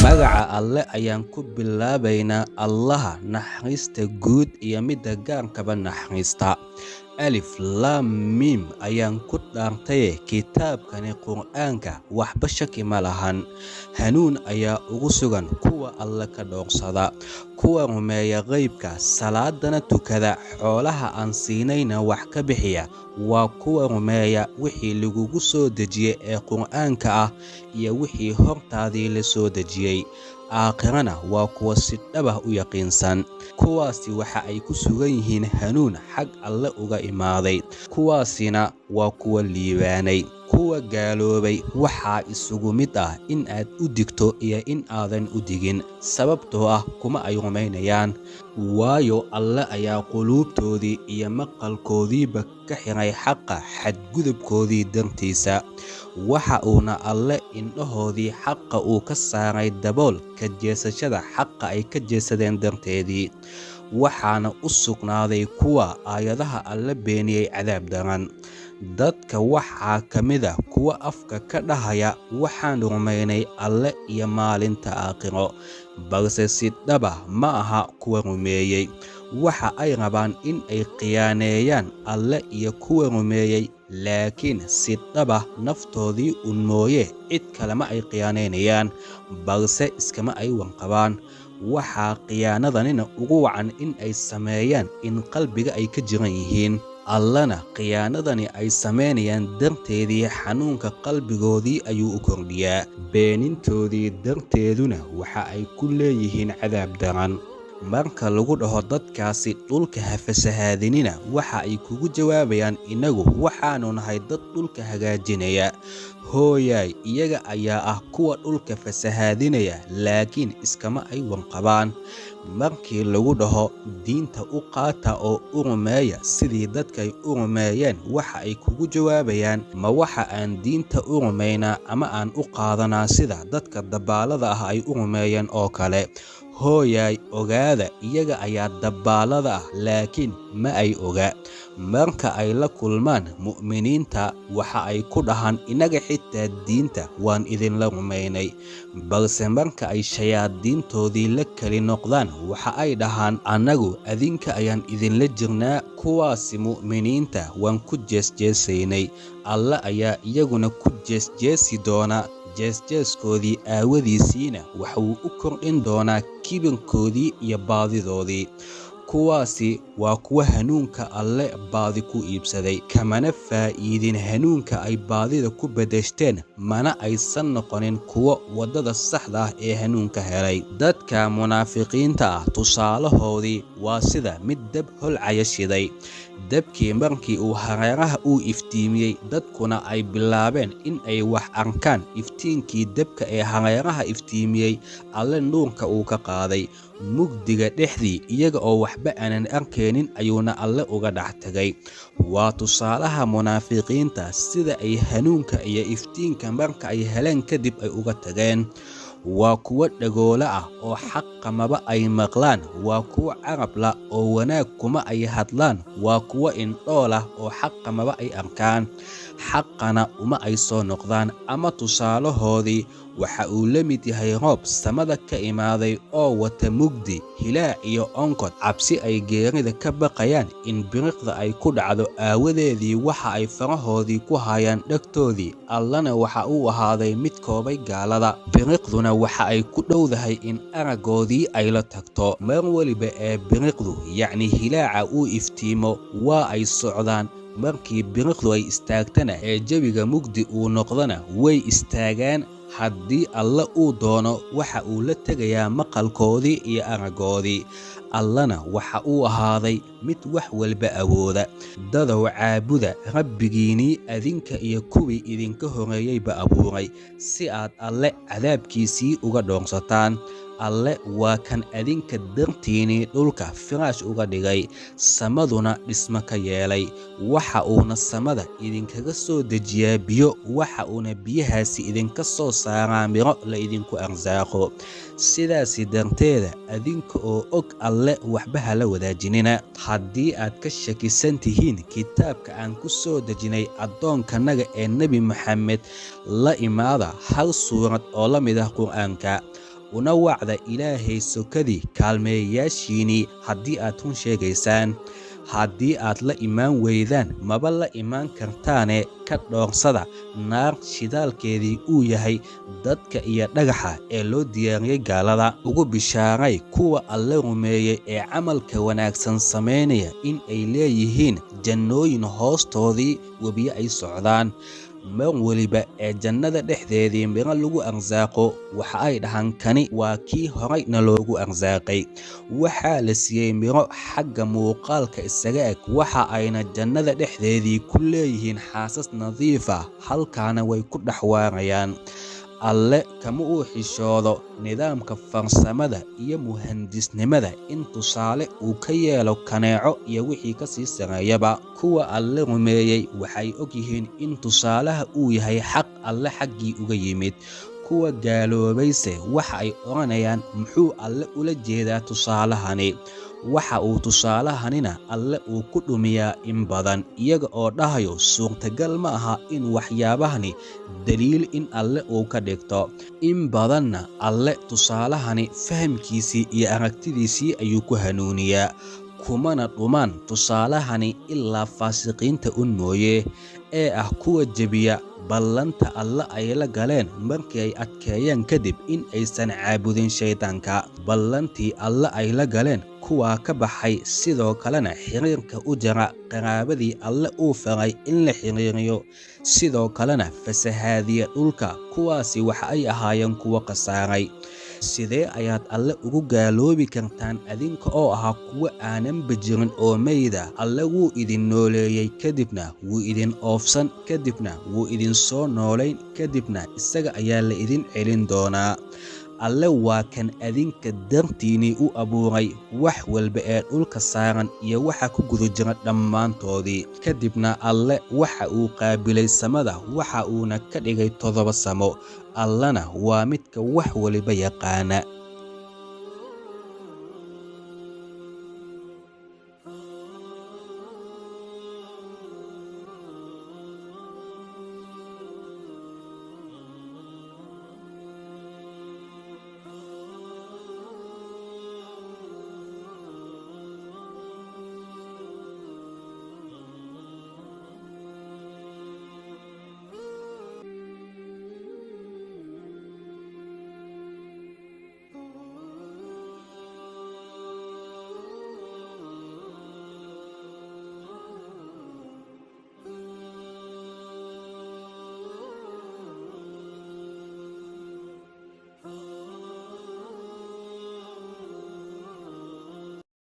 Magaca Alle ayaan ku bilaabaynaa Allaha naxariista guud iyo midda gaankaba naxariista. Alif Laam Miim ayaan ku dhaartay kitaabkani Qur'aanka waxba shaki ma lahan. Hanuun ayaa ugu sugan kuwa Alle ka dhoorsada, kuwa rumeeya qaybka, salaadana tukada, xoolaha aan siinayna wax ka bixiya. Waa kuwa rumeeya wixii lagugu soo dejiyey ee Qur'aanka ah iyo wixii hortaadii la soo dejiyey. Aakhirana waa kuwa si dhab ah u yaqiinsan. Kuwaasi waxa ay ku sugan yihiin hanuun xag Alle uga imaaday. Kuwaasina waa kuwa liibaanay. Kuwa gaaloobay waxaa isugu mid ah in aad u digto iyo in aadan u digin, sababtoo ah kuma ay rumaynayaan. Waayo Alle ayaa quluubtoodii iyo maqalkoodiiba ka xiray xaqa xadgudubkoodii dartiisa. Waxa uuna Alle indhahoodii xaqa uu ka saaray dabool ka jeesashada xaqa ay ka jeesadeen darteedii. Waxaana u sugnaaday kuwa aayadaha Alle beeniyey cadaab daran. Dadka waxaa ka mid ah kuwa afka ka dhahaya waxaan rumaynay Alle iyo maalinta aakhiro, balse si dhab ah ma aha kuwa rumeeyey. Waxa ay rabaan in ay khiyaaneeyaan Alle iyo kuwa rumeeyey, laakiin si dhab ah naftoodii un mooye cid kale ma ay khiyaaneynayaan, balse iskama ay wanqabaan. Waxaa khiyaanadanina ugu wacan in ay sameeyaan in qalbiga ay ka jiran yihiin. Allana khiyaanadani ay sameynayaan darteedii xanuunka qalbigoodii ayuu u kordhiyaa. Beenintoodii darteeduna waxa ay ku leeyihiin cadaab daran. Marka lagu dhaho dadkaasi dhulka ha fasahaadinina, waxa ay kugu jawaabayaan inagu waxaanu nahay dad dhulka hagaajinaya. Hooyay, iyaga ayaa ah kuwa dhulka fasahaadinaya, laakiin iskama ay wanqabaan. Markii lagu dhaho diinta u qaata oo u rumeeya sidii dadkay u rumeeyeen, waxa ay kugu jawaabayaan ma waxa aan diinta u rumaynaa ama aan u qaadanaa sida dadka dabaalada ah ay u rumeeyeen oo kale. Hooyay, ogaada iyaga ayaa dabaalada ah, laakiin ma ay oga. Marka ay la kulmaan mu'miniinta waxa ay ku dhahaan inaga xitaa diinta waan idinla rumaynay, balse marka ay shayaadiintoodii la keli noqdaan waxa ay dhahaan annagu adinka ayaan idinla jirnaa. Kuwaasi mu'miniinta waan ku jeesjeesaynay. Alle ayaa iyaguna ku jeesjeesi doona. Jeesjeeskoodii aawadiisiina waxuu u kordhin doonaa kibirkoodii iyo baadidoodii. Kuwaasi waa kuwa hanuunka Alle baadi ku iibsaday, kamana faa'iidin hanuunka ay baadida ku bedeshteen, mana aysan noqonin kuwo waddada saxda ah ee hanuunka helay. Dadka munaafiqiinta ah tusaalahoodii waa sida mid dab holcaya shiday. Dabkii markii uu hareeraha uu iftiimiyey, dadkuna ay bilaabeen in ay wax arkaan iftiinkii dabka ee hareeraha iftiimiyey, Alle nuurka uu ka qaaday. Mugdiga dhexdii iyaga oo waxba aanan arkaynin ayuuna Alle uga dhex tagay. Waa tusaalaha munaafiqiinta sida ay hanuunka iyo iftiinka marka ay heleen kadib ay uga tageen. Waa kuwa dhagoola ah oo xaqa maba ay maqlaan. Waa kuwa carab la oo wanaag kuma ay hadlaan. Waa kuwa indhool ah oo xaqa maba ay arkaan, xaqana uma ay soo noqdaan. Ama tusaalahoodii waxa uu la mid yahay roob samada ka imaaday oo wata mugdi, hilaac iyo onkod. Cabsi ay geerida ka baqayaan in biriqda ay ku dhacdo aawadeedii waxa ay farahoodii ku hayaan dhegtoodii. Allana waxa uu ahaaday mid koobay gaalada. Biriqduna waxa ay ku dhowdahay in araggoodii ay la tagto. Mar waliba ee biriqdu yacni hilaaca uu iftiimo waa ay socdaan. Markii biriqdu ay istaagtana ee jawiga mugdi uu noqdana way istaagaan. Haddii Alle uu doono waxa uu la tegayaa maqalkoodii iyo araggoodii. Allana waxa uu ahaaday mid wax walba awooda. Dadow caabuda rabbigiinii adinka iyo kuwii idinka horeeyeyba abuuray, si aad Alle cadaabkiisii uga dhoorsataan. Alle waa kan adinka dartiinii dhulka firaash uga dhigay, samaduna dhismo ka yeelay. Waxa uuna samada idinkaga soo dejiyaa biyo, waxa uuna biyahaasi idinka soo saaraa miro la idinku arsaaqo. Sidaasi darteeda adinka oo og Alle waxba hala wadaajinina. Haddii aad ka shakisan tihiin kitaabka aan ku soo dejinay addoonkanaga ee Nebi Maxamed, la imaada hal suurad oo la mid ah Qur'aanka. una wacda Ilaahay sokadii kaalmeeyayaashiinii haddii aad run sheegaysaan. Haddii aad la imaan weydaan maba la imaan kartaane ka dhoorsada naar shidaalkeedii uu yahay dadka iyo dhagaxa ee loo diyaariyey gaalada. Ugu bishaaray kuwa Alle rumeeyey ee camalka wanaagsan samaynaya in ay leeyihiin jannooyin hoostoodii webiyo ay socdaan. mar waliba ee jannada dhexdeedii miro lagu arsaaqo waxa ay dhahan kani waa kii horayna loogu arsaaqay. Waxaa la siiyey miro xagga muuqaalka isaga eg, waxa ayna jannada dhexdeedii ku leeyihiin xaasas nadiif ah, halkaana way ku dhex waarayaan. Alle kama uu xishoodo nidaamka farsamada iyo muhandisnimada in tusaale uu ka yeelo kaneeco iyo wixii ka sii sareeyaba. Kuwa Alle rumeeyey waxay og yihiin in tusaalaha uu yahay xaq Alle xaggii uga yimid. Kuwa gaaloobayse waxa ay oranayaan muxuu Alle ula jeedaa tusaalahani. Waxa uu tusaalahanina Alle uu ku dhumiyaa in badan, iyaga oo dhahayo suurtagal ma aha in waxyaabahani daliil in Alle uu ka dhigto. In badanna Alle tusaalahani fahamkiisii iyo aragtidiisii ayuu ku hanuuniyaa, kumana dhumaan tusaalahani ilaa faasiqiinta un mooye ee ah kuwa jebiya ballanta Alle ay la galeen markii ay adkeeyeen kadib in aysan caabudin shaydaanka. Ballantii Alle ay la galeen kuwaa ka baxay, sidoo kalena xiriirka u jara qaraabadii Alle uu faray in la xiriiriyo, sidoo kalena fasahaadiya dhulka, kuwaasi waxa ay ahaayeen kuwa khasaaray. Sidee ayaad Alle ugu gaaloobi kartaan adinka oo ahaa kuwa aanan bajirin oo mayda? Alle wuu idin nooleeyey, kadibna wuu idin oofsan, kadibna wuu idin soo noolayn, kadibna isaga ayaa la idin celin doonaa. Alle waa kan adinka dartiinii u abuuray wax walba ee dhulka saaran iyo waxa ku guda jira dhammaantoodii. Kadibna Alle waxa uu qaabilay samada, waxa uuna ka dhigay 7 samo. Allana waa midka wax waliba yaqaana.